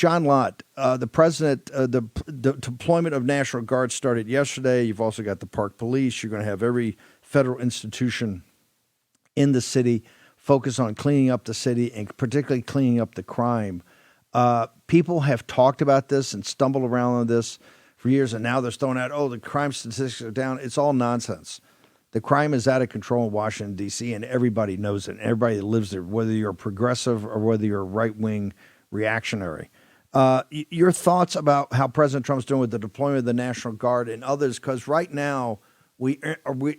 John Lott, the president, the deployment of National Guard started yesterday. You've also got the Park Police. You're going to have every federal institution in the city focus on cleaning up the city and particularly cleaning up the crime. People have talked about this and stumbled around on this for years, and now they're throwing out, oh, the crime statistics are down. It's all nonsense. The crime is out of control in Washington, D.C., and everybody knows it. And everybody that lives there, whether you're progressive or whether you're right-wing reactionary. Your thoughts about how President Trump's doing with the deployment of the National Guard and others, because right now we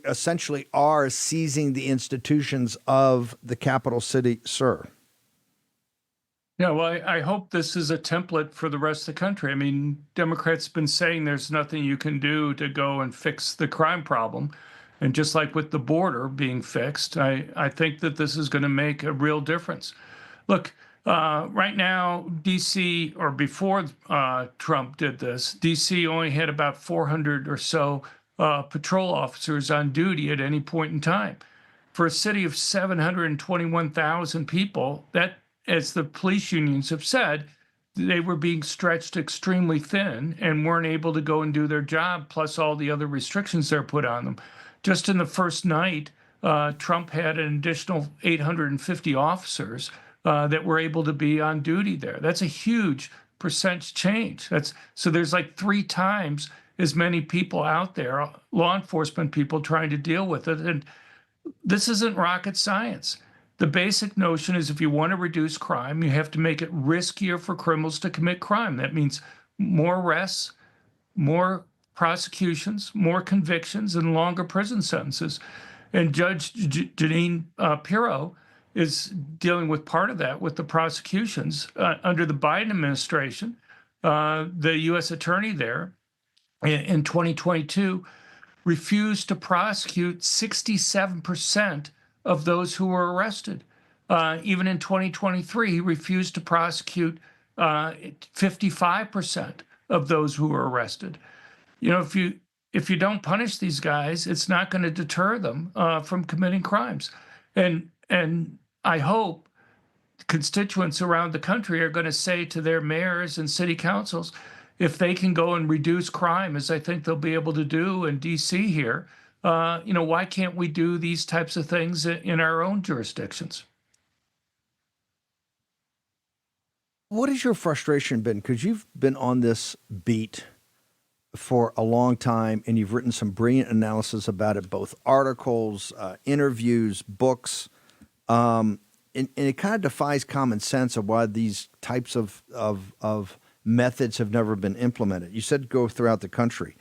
essentially are seizing the institutions of the capital city, sir. Yeah, well, I hope this is a template for the rest of the country. I mean, Democrats have been saying there's nothing you can do to go and fix the crime problem. And just like with the border being fixed, I think that this is going to make a real difference. Look, right now, D.C., or before Trump did this, D.C. only had about 400 or so patrol officers on duty at any point in time. For a city of 721,000 people, that, as the police unions have said, they were being stretched extremely thin and weren't able to go and do their job, plus all the other restrictions they're put on them. Just in the first night, Trump had an additional 850 officers that were able to be on duty there. That's a huge percent change. So there's like 3 times as many people out there, law enforcement people trying to deal with it. And this isn't rocket science. The basic notion is if you want to reduce crime, you have to make it riskier for criminals to commit crime. That means more arrests, more prosecutions, more convictions, and longer prison sentences. And Judge Janine Pirro is dealing with part of that with the prosecutions. Under the Biden administration, the U.S. attorney there in 2022 refused to prosecute 67% of those who were arrested. Even in 2023, he refused to prosecute 55% of those who were arrested. You know, if you don't punish these guys, it's not going to deter them from committing crimes. And I hope constituents around the country are going to say to their mayors and city councils, if they can go and reduce crime, as I think they'll be able to do in D.C. here, why can't we do these types of things in our own jurisdictions? What has your frustration been? Because you've been on this beat for a long time, and you've written some brilliant analysis about it, both articles, interviews, books, and it kind of defies common sense of why these types of methods have never been implemented. You said go throughout the country.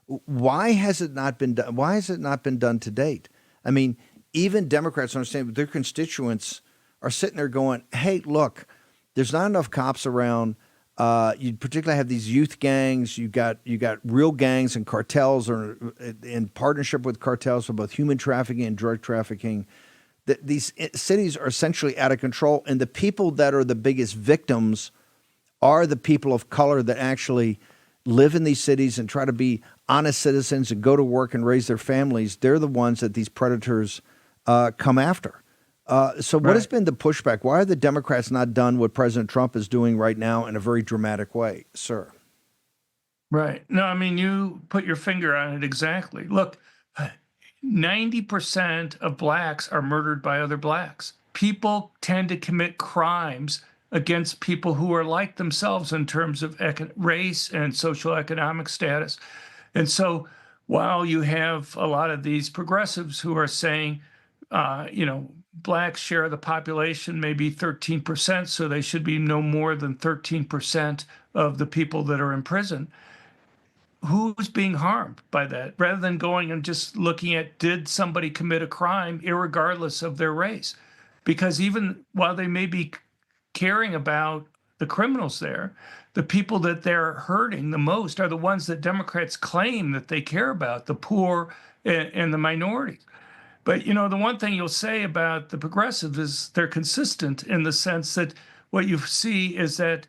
Why has it not been done? Why has it not been done to date? I mean, even Democrats understand their constituents are sitting there going, "Hey, look, there's not enough cops around. You particularly have these youth gangs. You got real gangs and cartels, or in partnership with cartels for both human trafficking and drug trafficking. These cities are essentially out of control, and the people that are the biggest victims are the people of color that actually live in these cities and try to be honest citizens and go to work and raise their families. They're the ones that these predators come after. So what has been the pushback? Why are the Democrats not done what President Trump is doing right now in a very dramatic way, sir? Right. No, I mean, you put your finger on it exactly. Look, 90% of blacks are murdered by other blacks. People tend to commit crimes against people who are like themselves in terms of race and social economic status. And so while you have a lot of these progressives who are saying, blacks share of the population maybe 13%, so they should be no more than 13% of the people that are in prison, who's being harmed by that? Rather than going and just looking at, did somebody commit a crime irregardless of their race? Because even while they may be caring about the criminals there, the people that they're hurting the most are the ones that Democrats claim that they care about, the poor and the minorities. But, the one thing you'll say about the progressives is they're consistent in the sense that what you see is that,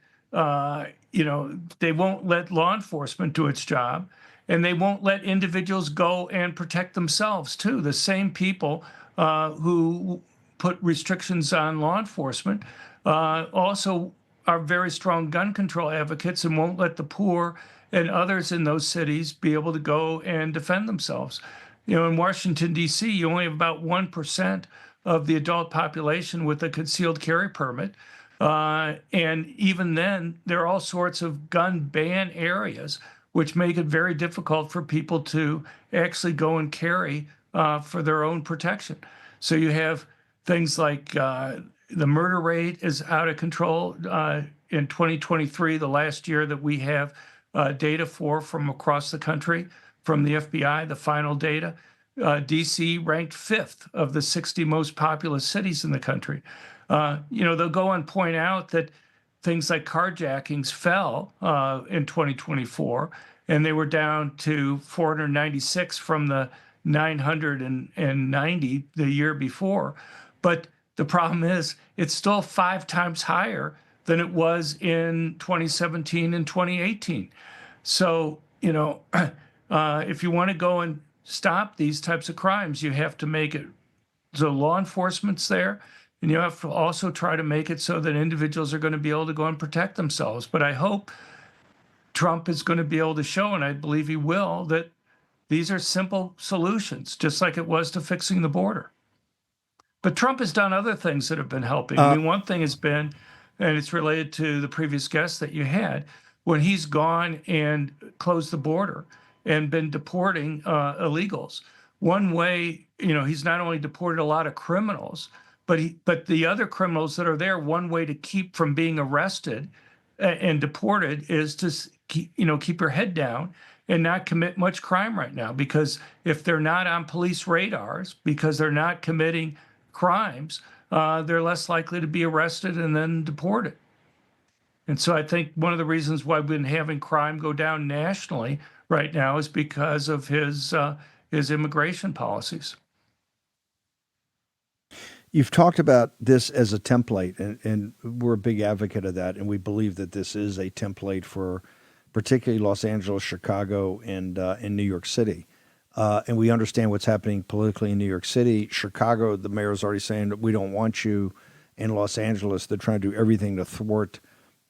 they won't let law enforcement do its job, and they won't let individuals go and protect themselves, too. The same people who put restrictions on law enforcement also are very strong gun control advocates and won't let the poor and others in those cities be able to go and defend themselves. In Washington, D.C., you only have about 1% of the adult population with a concealed carry permit. And even then, there are all sorts of gun ban areas, which make it very difficult for people to actually go and carry for their own protection. So you have things like the murder rate is out of control. In 2023, the last year that we have data for from across the country, from the FBI, the final data, DC ranked fifth of the 60 most populous cities in the country. They'll go and point out that things like carjackings fell in 2024, and they were down to 496 from the 990 the year before. But the problem is it's still 5 times higher than it was in 2017 and 2018. So, if you want to go and stop these types of crimes, you have to make it so law enforcement's there, and you have to also try to make it so that individuals are going to be able to go and protect themselves. But I hope Trump is going to be able to show, and I believe he will, that these are simple solutions, just like it was to fixing the border. But Trump has done other things that have been helping. I mean, one thing has been, and it's related to the previous guest that you had, when he's gone and closed the border and been deporting illegals. One way, he's not only deported a lot of criminals, but the other criminals that are there, one way to keep from being arrested and deported is to keep your head down and not commit much crime right now. Because if they're not on police radars, because they're not committing crimes, they're less likely to be arrested and then deported. And so I think one of the reasons why we've been having crime go down nationally right now is because of his immigration policies. You've talked about this as a template, and we're a big advocate of that, and we believe that this is a template for particularly Los Angeles, Chicago, and New York City. And we understand what's happening politically in New York City. Chicago, the mayor is already saying that we don't want you. In Los Angeles, they're trying to do everything to thwart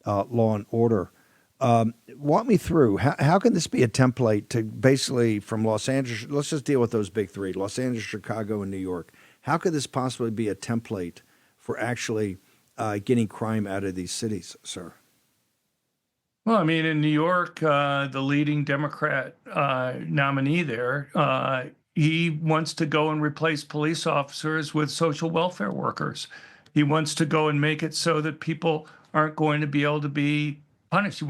law and order. Walk me through, how can this be a template to basically from Los Angeles, let's just deal with those big three, Los Angeles, Chicago, and New York. How could this possibly be a template for actually getting crime out of these cities, sir? Well, I mean, in New York, the leading Democrat nominee there, he wants to go and replace police officers with social welfare workers. He wants to go and make it so that people aren't going to be able to be punished.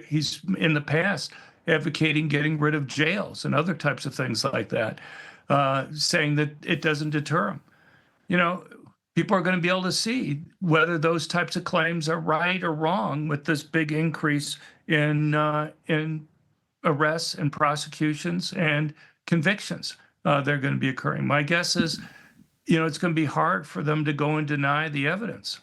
He's in the past advocating getting rid of jails and other types of things like that, saying that it doesn't deter them. You know, people are going to be able to see whether those types of claims are right or wrong with this big increase in arrests and prosecutions and convictions they're going to be occurring. My guess is, it's going to be hard for them to go and deny the evidence.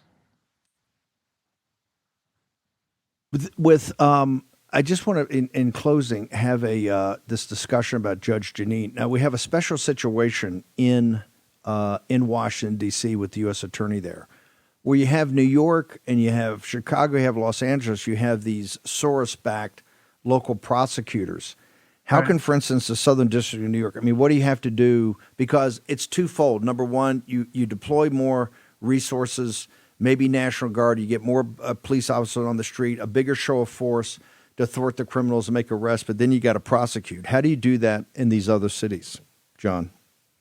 I just want to, in closing, have this discussion about Judge Janine. Now we have a special situation in Washington D.C. with the U.S. Attorney there, where you have New York and you have Chicago, you have Los Angeles, you have these Soros-backed local prosecutors. How can, for instance, the Southern District of New York? I mean, what do you have to do? Because it's twofold. Number one, you deploy more resources. Maybe National Guard, you get more police officers on the street, a bigger show of force to thwart the criminals and make arrests, but then you got to prosecute. How do you do that in these other cities, John?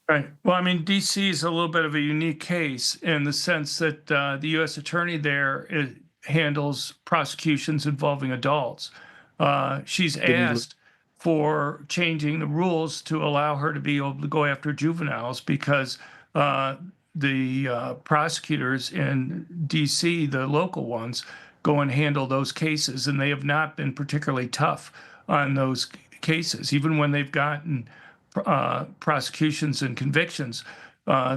Right. Well, I mean, D.C. is a little bit of a unique case in the sense that the U.S. Attorney there handles prosecutions involving adults. She's asked for changing the rules to allow her to be able to go after juveniles because the prosecutors in D.C., the local ones, go and handle those cases, and they have not been particularly tough on those cases. Even when they've gotten prosecutions and convictions,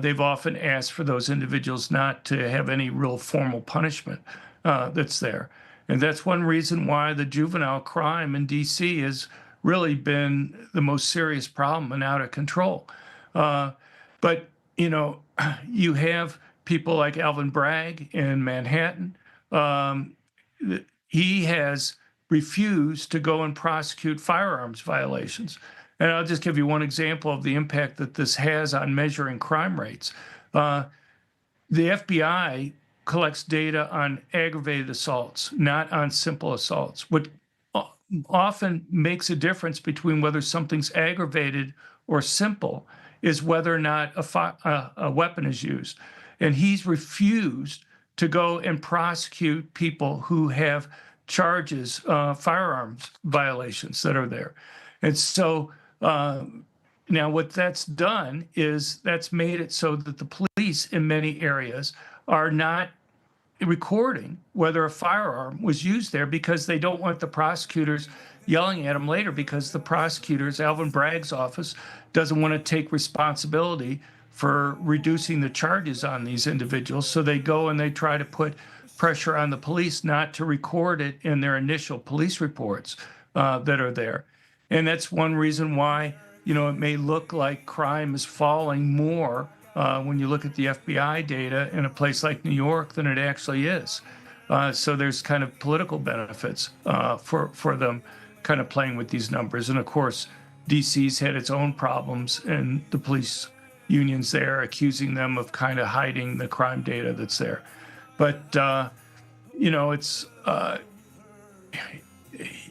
they've often asked for those individuals not to have any real formal punishment that's there. And that's one reason why the juvenile crime in D.C. has really been the most serious problem and out of control. But you have people like Alvin Bragg in Manhattan, he has refused to go and prosecute firearms violations. And I'll just give you one example of the impact that this has on measuring crime rates. The FBI collects data on aggravated assaults, not on simple assaults. What often makes a difference between whether something's aggravated or simple is whether or not a weapon is used. And he's refused to go and prosecute people who have charges, firearms violations that are there. And so now what that's done is that's made it so that the police in many areas are not recording whether a firearm was used there because they don't want the prosecutors yelling at them later, because the prosecutors, Alvin Bragg's office, doesn't want to take responsibility for reducing the charges on these individuals. So they go and they try to put pressure on the police not to record it in their initial police reports that are there. And that's one reason why, it may look like crime is falling more when you look at the FBI data in a place like New York than it actually is. So there's kind of political benefits for them kind of playing with these numbers. And of course, DC's had its own problems, and the police unions there accusing them of kind of hiding the crime data that's there. But, it's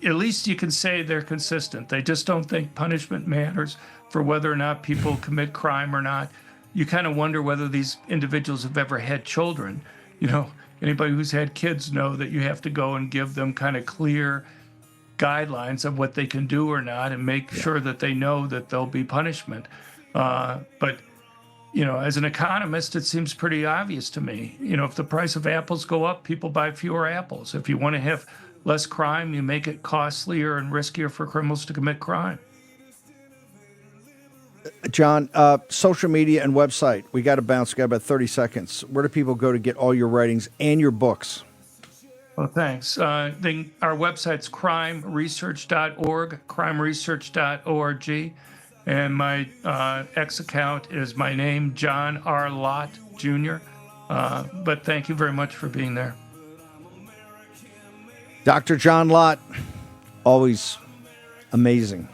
at least you can say they're consistent. They just don't think punishment matters for whether or not people commit crime or not. You kind of wonder whether these individuals have ever had children. Anybody who's had kids know that you have to go and give them kind of clear guidelines of what they can do or not, and make sure that they know that there'll be punishment. But as an economist, it seems pretty obvious to me. If the price of apples go up, people buy fewer apples. If you want to have less crime, you make it costlier and riskier for criminals to commit crime. John, social media and website. We got to bounce. We got about 30 seconds. Where do people go to get all your writings and your books? Well, thanks. Our website's crimeresearch.org, crimeresearch.org. And my X account is my name, John R. Lott, Jr. But thank you very much for being there. Dr. John Lott, always amazing.